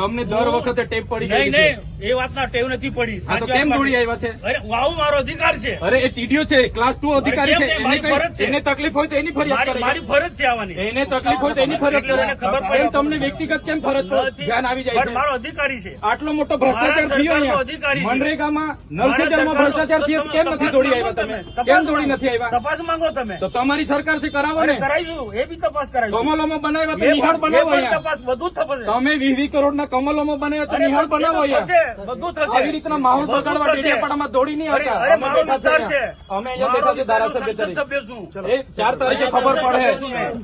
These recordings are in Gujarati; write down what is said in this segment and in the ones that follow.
તમને દર વખતે ટેપ પડી ગઈ છે? નહીં, એ વાતના ટેવ નથી પડી. હા, તો કેમ દોડી આવ્યા છે? અરે આવું મારો અધિકાર છે. અરે એ ટીડીઓ છે, ક્લાસ 2 અધિકારી છે, કેમ? મારી ફરજ છે. એને તકલીફ હોય તો એની ફરિયાદ કરે. મારી ફરજ છે આવવાની. એને તકલીફ હોય તો એની ફરિયાદ એટલે એને ખબર કરે. પડે. એમ તમને વ્યક્તિગત કેમ ફરજ પર નથી. ધ્યાન આવી જાય પણ છે? મારો અધિકારી છે. આટલો મોટો ભ્રષ્ટાચાર મારા થયો સરકારનો અધિકારી છે. મનરેગામાં નલસેજરમાં ભ્રષ્ટાચાર થયો, કેમ નથી દોડી આવ્યા તમે? કેમ દોડી નથી આવ્યા? તપાસ માંગો તમે. તો તમારી સરકાર છે, કરાવો ને. કરાવીશું, એ બી તપાસ કરાવીશું. કમલોમાં બનાવ્યા તો નિહાળ બનાવો અહીંયા. તપાસ બધું થશે. તમે 20 કરોડના કમલોમાં બનાવ્યા તો નિહાળ બનાવો અહીંયા. બધું થશે. આવી રીતના માહોલ બગાડવા ડેડિયાપાડામાં દોડી નહીં આવતા. અરે અમે મારો બેઠા વિસ્તાર છે. છે. અમે અહીંયા બેઠા છે ધારાસભ્ય સંસદ તરીકે. સભ્ય છું. એ 4 તારીખે ખબર પડે.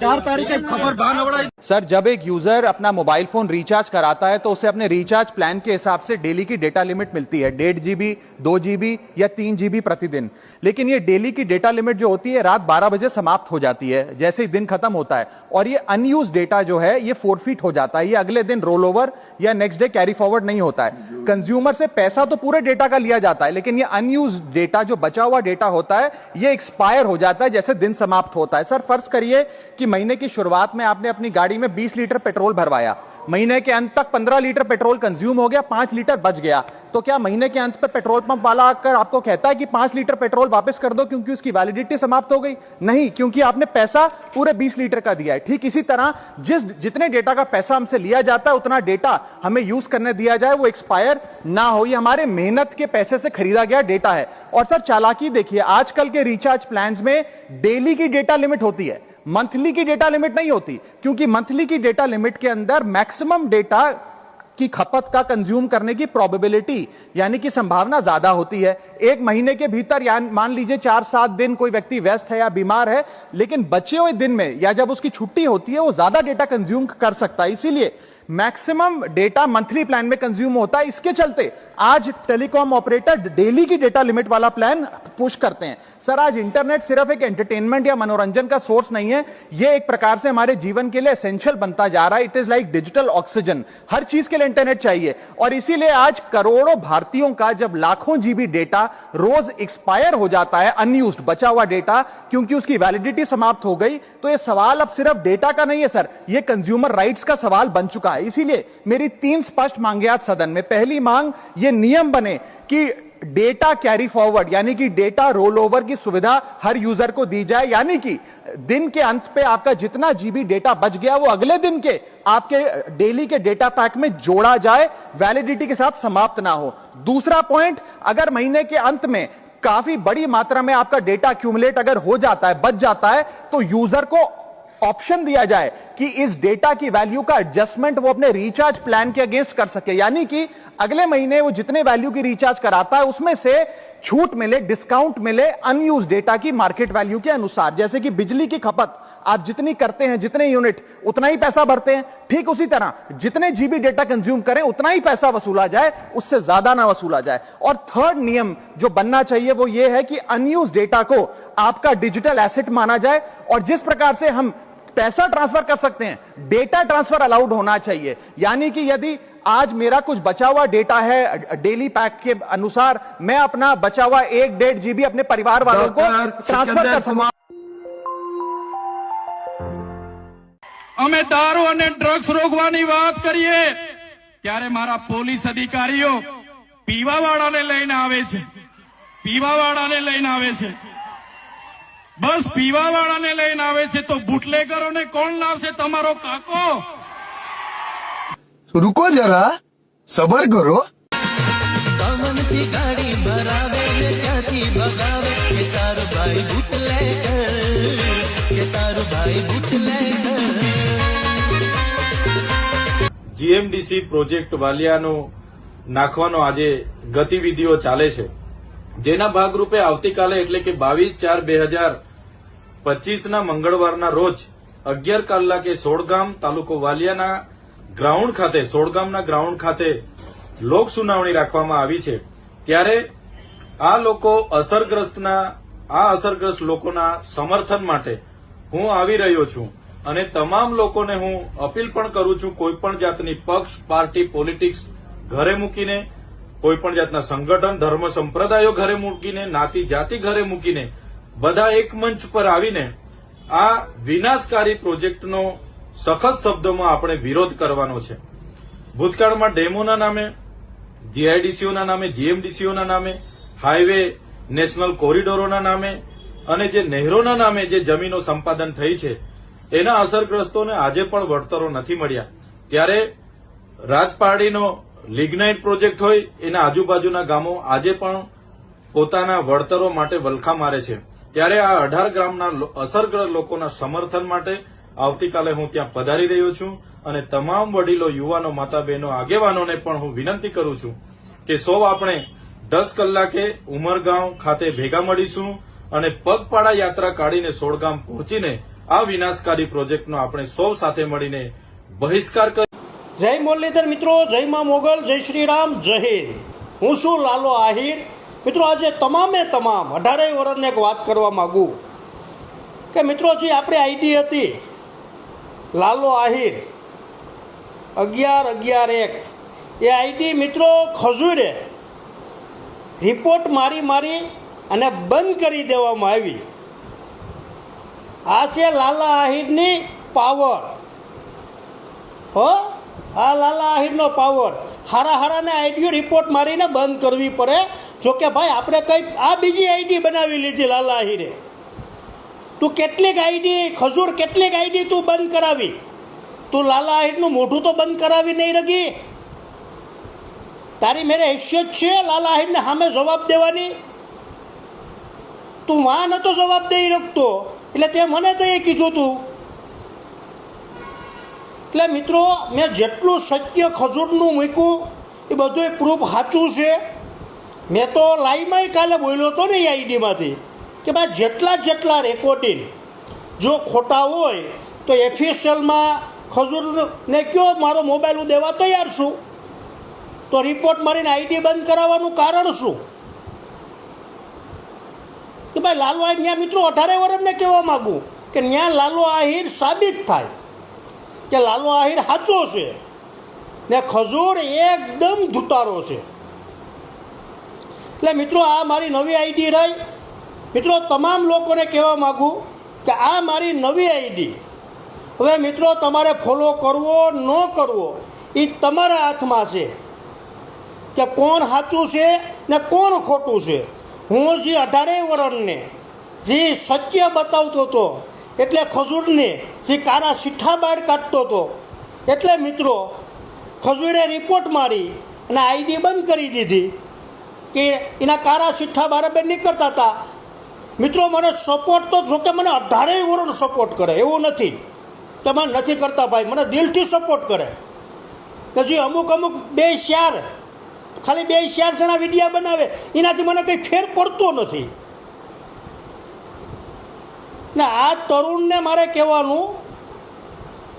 4 તારીખે ખબર ભાન અવડાય. सर, जब एक यूजर अपना मोबाइल फोन रिचार्ज कराता है तो उसे अपने रिचार्ज प्लान के हिसाब से डेली की डेटा लिमिट मिलती है, 1.5 GB, 2 GB या 3 GB प्रतिदिन। लेकिन ये डेली की डेटा लिमिट जो होती है रात 12 बजे समाप्त हो जाती है, जैसे ही दिन खत्म होता है, और ये अनयूज डेटा जो है ये फोरफिट हो जाता है, ये अगले दिन रोल ओवर या नेक्स्ट डे कैरी फॉरवर्ड नहीं होता है। कंज्यूमर से पैसा तो पूरे डेटा का लिया जाता है, लेकिन ये अनयूज डेटा, जो बचा हुआ डेटा होता है, ये एक्सपायर हो जाता है जैसे दिन समाप्त होता है। सर, फर्ज करिए कि महीने की शुरुआत में आपने अपनी गाड़ी में 20 लीटर पेट्रोल भरवाया, महीने के अंत तक 15 लीटर पेट्रोल कंज्यूम हो गया, 5 लीटर बच गया, तो क्या महीने के अंत पे पेट्रोल पंप वाला आकर आपको कहता है कि 5 लीटर पेट्रोल वापस कर दो क्योंकि उसकी वैलिडिटी समाप्त हो गई? नहीं, क्योंकि आपने पैसा पूरे 20 लीटर का दिया है। ठीक इसी तरह जितने डेटा का पैसा हमसे लिया जाता है उतना डेटा हमें यूज करने दिया जाए, वो एक्सपायर ना हो। ये हमारे मेहनत के पैसे से खरीदा गया डेटा है। और सर, चालाकी देखिए, आजकल के रिचार्ज प्लान्स में डेली की डेटा लिमिट होती है, मंथली की डेटा लिमिट नहीं होती, क्योंकि मंथली की डेटा लिमिट के अंदर मैक्सिमम डेटा की खपत का कंज्यूम करने की प्रोबेबिलिटी यानी कि संभावना ज्यादा होती है। एक महीने के भीतर या मान लीजिए 4-7 दिन कोई व्यक्ति व्यस्त है या बीमार है, लेकिन बचे हुए दिन में या जब उसकी छुट्टी होती है वो ज्यादा डेटा कंज्यूम कर सकता है, इसीलिए मैक्सिमम डेटा मंथली प्लान में कंज्यूम होता है। इसके चलते आज टेलीकॉम ऑपरेटर डेली की डेटा लिमिट वाला प्लान पुश करते हैं। सर, आज इंटरनेट सिर्फ एक एंटरटेनमेंट या मनोरंजन का सोर्स नहीं है, ये एक प्रकार से हमारे जीवन के लिए एसेंशियल बनता जा रहा है। It is like digital oxygen, हर चीज के लिए इंटरनेट चाहिए, और इसीलिए आज करोड़ों भारतीयों का जब लाखों जीबी डेटा रोज एक्सपायर हो जाता है, अनयूज्ड बचा हुआ डेटा, क्योंकि उसकी वैलिडिटी समाप्त हो गई, तो ये सवाल अब सिर्फ डेटा का नहीं है सर, ये कंज्यूमर राइट्स का सवाल बन चुका है। इसीलिए मेरी 3 स्पष्ट मांगे आज सदन में। पहली मांग, ये नियम बने कि डेटा कैरी फॉरवर्ड यानी कि डेटा रोल ओवर की सुविधा हर यूजर को दी जाए, यानी कि दिन के अंत पे आपका जितना जीबी डेटा बच गया वो अगले दिन के आपके डेली के डेटा पैक में जोड़ा जाए, वैलिडिटी के साथ समाप्त ना हो। दूसरा पॉइंट, अगर महीने के अंत में काफी बड़ी मात्रा में आपका डेटा एक्यूमुलेट अगर हो जाता है, बच जाता है, तो यूजर को ऑप्शन दिया जाए कि इस डेटा की वैल्यू का एडजस्टमेंट वो अपने रिचार्ज प्लान के अगेंस्ट कर सके, यानी कि अगले महीने वो जितने वैल्यू की रिचार्ज कराता है उसमें से छूट मिले, डिस्काउंट मिले अनयूज डेटा की मार्केट वैल्यू के अनुसार। जैसे कि बिजली की खपत आप जितनी करते हैं, जितने यूनिट, उतना ही पैसा भरते हैं, ठीक उसी तरह जितने जीबी डेटा कंज्यूम करें उतना ही पैसा वसूला जाए, उससे ज्यादा ना वसूला जाए। और थर्ड नियम जो बनना चाहिए वो ये है कि अनयूज डेटा को आपका डिजिटल एसेट माना जाए, और जिस प्रकार से हम पैसा ट्रांसफर कर सकते हैं, डेटा ट्रांसफर अलाउड होना चाहिए। यानी कि यदि आज मेरा कुछ बचा हुआ डेटा है डेली पैक के अनुसार, मैं अपना बचा हुआ 1.5 GB अपने परिवार वालों को ट्रांसफर कर सकूं। અમે દારૂ અને ડ્રગ્સ રોકવાની વાત કરીએ ત્યારે મારા પોલીસ અધિકારીઓ પીવાવાળાને લઈને આવે છે, પીવાવાળાને લઈને આવે છે, બસ પીવાવાળાને લઈને આવે છે, તો બુટલેગરોને કોણ લાવશે? તમારો કાકો? रुको जरा, सबर करो। गाड़ी भरावे ने क्याथी भगावे के तार भाई बुटलेगर, के तार भाई बुटलेगर। જીએમડીસી પ્રોજેક્ટ વાલિયાનો નાખવાનો આજે ગતિવિધિઓ ચાલે છે, જેના ભાગરૂપે આવતીકાલે એટલે કે 22/4/2025ના મંગળવારના રોજ 11 કલાકે સોડગામ તાલુકો વાલિયાના ગ્રાઉન્ડ ખાતે, સોડગામના ગ્રાઉન્ડ ખાતે લોક સુનાવણી રાખવામાં આવી છે। ત્યારે આ અસરગ્રસ્ત લોકોના સમર્થન માટે હું આવી રહ્યો છું, અને તમામ લોકોને હું અપીલ પણ કરું છું, કોઈપણ જાતની પક્ષ, પાર્ટી, પોલિટિક્સ ઘરે મૂકીને, કોઈપણ જાતના સંગઠન, ધર્મ, સંપ્રદાયો ઘરે મૂકીને, નાતી જાતિ ઘરે મૂકીને બધા એક મંચ પર આવીને આ વિનાશકારી પ્રોજેક્ટનો સખત શબ્દોમાં આપણે વિરોધ કરવાનો છે। ભૂતકાળમાં ડેમોના નામે, જીઆઈડીસીઓના નામે, જીએમડીસીઓના નામે, હાઈવે નેશનલ કોરિડોરોના નામે અને જે નહેરોના નામે જે જમીનો સંપાદન થઈ છે એના અસરગ્રસ્તોને આજે પણ વળતરો નથી મળ્યા. ત્યારે રાજપારડીનો લિગ્નાઇટ પ્રોજેક્ટ હોય એના આજુબાજુના ગામો આજે પણ પોતાના વળતરો માટે વલખા મારે છે. ત્યારે આ 18 ગ્રામના અસરગ્રસ્ત લોકોના સમર્થન માટે આવતીકાલે હું ત્યાં પધારી રહ્યો છું અને તમામ વડીલો, યુવાનો, માતા બહેનો, આગેવાનોને પણ હું વિનંતી કરું છું કે સૌ આપણે 10 કલાકે ઉમરગાંવ ખાતે ભેગા મળીશું અને પગપાળા યાત્રા કાઢીને સોળગામ પહોંચીને આ વિનાશકારી પ્રોજેક્ટનો આપણે સૌ સાથે મળીને બહિષ્કાર કરી. જય મુરલીધર મિત્રો, જય માં મોગલ, જય શ્રી રામ, જય હિન્દ. હું છું લાલો આહિર. મિત્રો આજે તમામ 18 વર્ષને એક વાત કરવા માંગુ કે મિત્રો જે આપણી આઈડી હતી લાલો આહિર 1111 એ આઈડી મિત્રો ખજૂરે રિપોર્ટ મારી અને બંધ કરી દેવામાં આવી. આ છે લાલા આહિરની પાવર. હો, આ લાલા આહિરનો પાવર. હારાને આઈડીઓ રિપોર્ટ મારીને બંધ કરવી પડે. જોકે ભાઈ આપણે કંઈ આ બીજી આઈડી બનાવી લીધી લાલા આહિરે. તું કેટલીક આઈડી ખજૂર, કેટલીક આઈડી તું બંધ કરાવી? તું લાલા આહિરનું મોઢું તો બંધ કરાવી નહીં રગી. તારી મેરે હેસિયત છે લાલા આહિરને સામે જવાબ દેવાની? તું વાં નતો જવાબ દઈ શકતો એટલે તે મને તો એ કીધું તું. એટલે મિત્રો મેં જેટલું સત્ય ખજૂરનું મૂક્યું એ બધું પ્રૂફ સાચું છે. મેં તો લાઈવમાં કાલે બોલ્યો હતો ને એ આઈડીમાંથી કે ભાઈ જેટલા રેકોર્ડિંગ જો ખોટા હોય તો એફએસએલમાં ખજૂરને કયો મારો મોબાઈલ હું દેવા તૈયાર છું. તો રિપોર્ટ મારીને આઈડી બંધ કરાવવાનું કારણ શું? તો ભાઈ લાલો આહિર ત્યાં મિત્રો 18 વર્ષને કહેવા માગું કે ત્યાં લાલો આહિર સાબિત થાય કે લાલો આહિર સાચો છે ને ખજૂર એકદમ ધુતારો છે. એટલે મિત્રો આ મારી નવી આઈડી રહી. મિત્રો તમામ લોકોને કહેવા માગું કે આ મારી નવી આઈડી. હવે મિત્રો તમારે ફોલો કરવો ન કરવો એ તમારા હાથમાં છે કે કોણ સાચું છે ને કોણ ખોટું છે. હું જે 18 વર્ષને જે સત્ય બતાવતો હતો એટલે ખજૂરને જે કારા સીઠા બહાર કાઢતો હતો એટલે મિત્રો ખજૂરે રિપોર્ટ મારી અને આઈડી બંધ કરી દીધી કે એના કારા સીઠા બરાબર નીકળતા હતા. મિત્રો મને સપોર્ટ તો જોકે મને 18 વર્ષ સપોર્ટ કરે એવું નથી કે મને નથી કરતા ભાઈ, મને દિલથી સપોર્ટ કરે. કે જે અમુક 2-4 ખાલી 2-4 જણા વિડીયો બનાવે એનાથી મને કંઈ ફેર પડતો નથી. ને આ તરુણને મારે કહેવાનું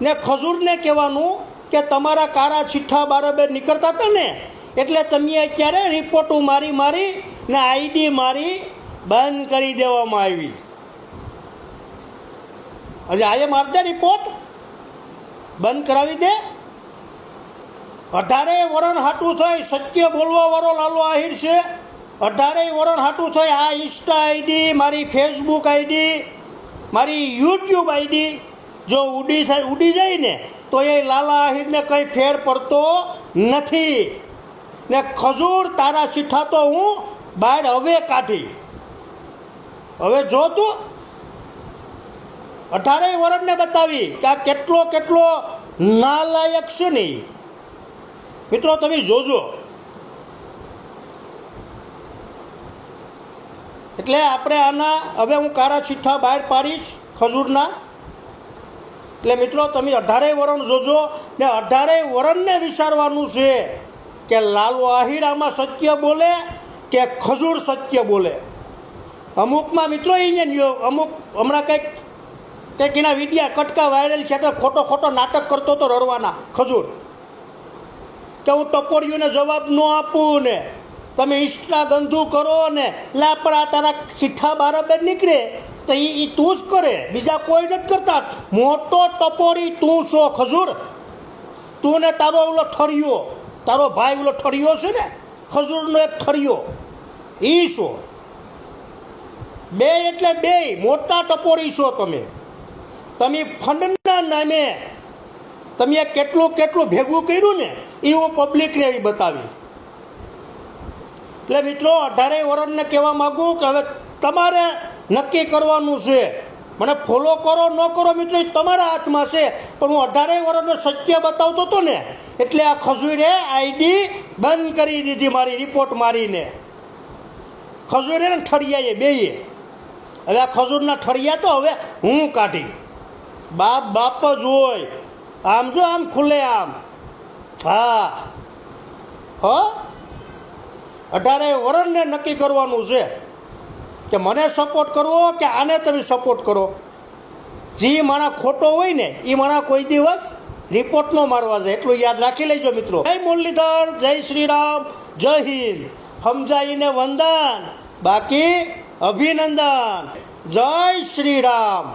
ને ખજૂરને કહેવાનું કે તમારા કારા છીઠ્ઠા બરાબર નીકળતા હતા ને એટલે તમે અત્યારે રિપોર્ટો મારી ને આઈડી મારી બંધ કરી દેવામાં આવી. હજી આજે મારી દે રિપોર્ટ બંધ કરાવી દે. 18 વર્ષ હાટું થઈ સત્ય બોલવા વાળો લાલો આહિર છે. 18 વર્ષ હાટું થઈ આ ઇન્સ્ટા આઈડી, મારી ફેસબુક આઈડી, મારી યુટ્યુબ આઈડી જો ઉડી જાય ને તો એ લાલા આહિરને કંઈ ફેર પડતો નથી. ને ખજૂર તારા સીઠા તો હું બહાર હવે કાઢી. હવે જો તું 18 વર્ષને બતાવી કે આ કેટલો નાલાયક છે નહીં. મિત્રો તમે જોજો. એટલે આપણે આના હવે હું કારા છીઠ્ઠા બહાર પાડીશ ખજૂરના. એટલે મિત્રો તમે 18 વર્ષ જોજો ને 18 વર્ષને વિચારવાનું છે કે લાલો આહિર આમાં સત્ય બોલે કે ખજૂર સત્ય બોલે. અમુકમાં મિત્રો અમુક હમણાં કંઈક એના વિડીયા કટકા વાયરલ છે તો ખોટો નાટક કરતો તો રડવાના ખજૂર કે હું ટપોડીઓને જવાબ ન આપું ને તમે ઇન્સ્ટા ગંદુ કરો ને લાપડા તારા સીઠા બરાબર નીકળે તો એ તું જ કરે, બીજા કોઈ નથી કરતા. મોટો ટપોડી તું છો ખજૂર. તું ને તારો ઓલો ઠળિયો, તારો ભાઈ ઓલો ઠળિયો છે ને ખજૂરનો એક ઠળિયો એ છો. બે એટલે બે મોટા ટપોડી છો તમે. તમે ફંડના નામે તમે કેટલું ભેગું કર્યું ને એ હું પબ્લિકને એવી બતાવી. એટલે મિત્રો 18 વર્ષને કહેવા માગું કે હવે તમારે નક્કી કરવાનું છે. મને ફોલો કરો ન કરો મિત્રો એ તમારા હાથમાં છે, પણ હું 18 વર્ષનો સત્ય બતાવતો હતો ને એટલે આ ખજૂરે આઈડી બંધ કરી દીધી મારી રિપોર્ટ મારીને. ખજૂરે ને ઠળિયાએ બેયે. હવે આ ખજૂરના ઠળિયા તો હવે હું કાઢી. બાપ જ હોય. આમ જો આમ ખુલ્લે આમ. હા 18 વર્ષને નક્કી કરવાનું છે કે મને સપોર્ટ કરવો કે આને તમે સપોર્ટ કરો. જે માણા ખોટો હોય ને એ માણા કોઈ દિવસ રિપોર્ટ ન મારવા જાય, એટલું યાદ રાખી લેજો મિત્રો. જય મુરલીધર, જય શ્રી રામ, જય હિન્દ. સમજાઈને વંદન, બાકી અભિનંદન. જય શ્રી રામ.